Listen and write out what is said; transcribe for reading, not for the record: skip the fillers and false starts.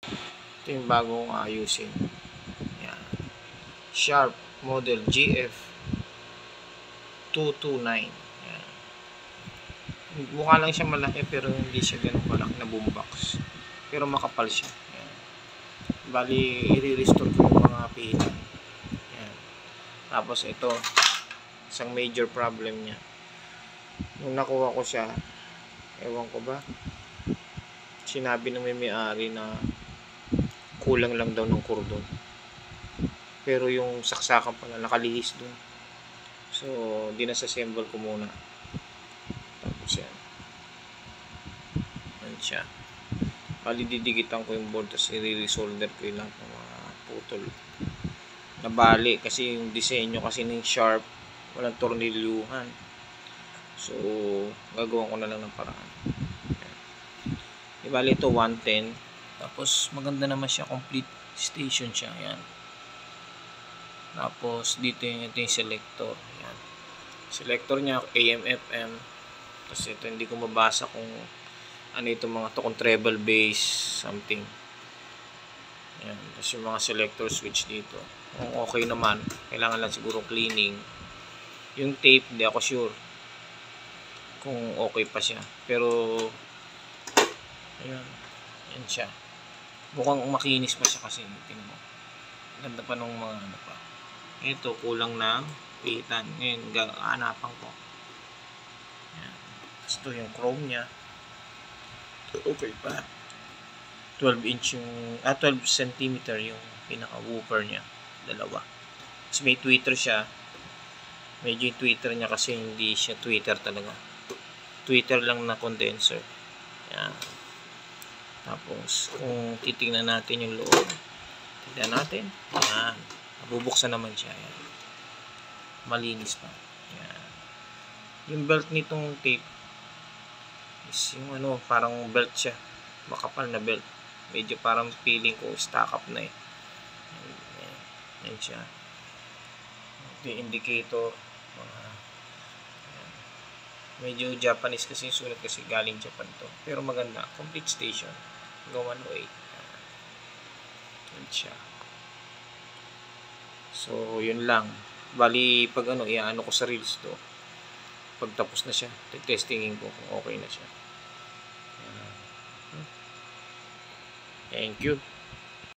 Ito yung bagong ayusin. Yan. Sharp model GF 229. Yan. Mukha lang siya malaki pero hindi siya ganun malaki na boombox. Pero makapal siya. Yan. Bali, i-restore ko yung mga pila. Yan. Tapos ito, isang major problem niya. Nung nakuha ko siya, ewan ko ba, sinabi ng may-ari na kulang lang daw ng cordon. Pero yung saksakan pala nakalihis dun. So, dinasassemble ko muna. Tapos yan. Yan siya. Bali, didigitan ko yung board, tapos i-resolder ko yung lahat ng mga putol. Nabali kasi yung disenyo kasi ng Sharp, walang tornilyuhan. So, gagawin ko na lang ng paraan. Ibali ito 110. Tapos maganda naman siya, complete station siya. Yan. Tapos dito ito yung selector. Yan. Selector niya AM FM. Tapos ito hindi ko mabasa kung ano itong mga to, kung treble bass something. Yan. Tapos yung mga selector switch dito. Kung okay naman, kailangan lang siguro cleaning. Yung tape, hindi ako sure kung okay pa siya. Pero ayun, yan siya. Mukhang makinis pa siya kasi tingnan mo. Ganda pa nung mga ano pa. Ito kulang na pitan. Ngayon hanapan ko. Yan. Ito yung chrome niya. Okay pa. 12 inch yung 12 cm yung pinaka woofer niya. Dalawa. Tapos may tweeter siya. Medyo yung tweeter niya kasi hindi siya tweeter talaga. Tweeter lang na condenser. Yan. Tapos, kung titingnan natin yung loob, tignan natin. Yan. Nabubuksan naman siya. Yan. Malinis pa. Yan. Yung belt nitong tape is yung ano, parang belt siya. Makapal na belt. Medyo parang feeling ko stock up na eh. Yan. Yan siya. Ito yung indicator. Medyo Japanese kasi yung sulat kasi galing Japan to. Pero maganda. Complete station. Go 108. Yan siya. So, yun lang. Bali, pag ano, iaano ko sa reels to. Pag tapos na siya, testingin ko kung okay na siya. Thank you.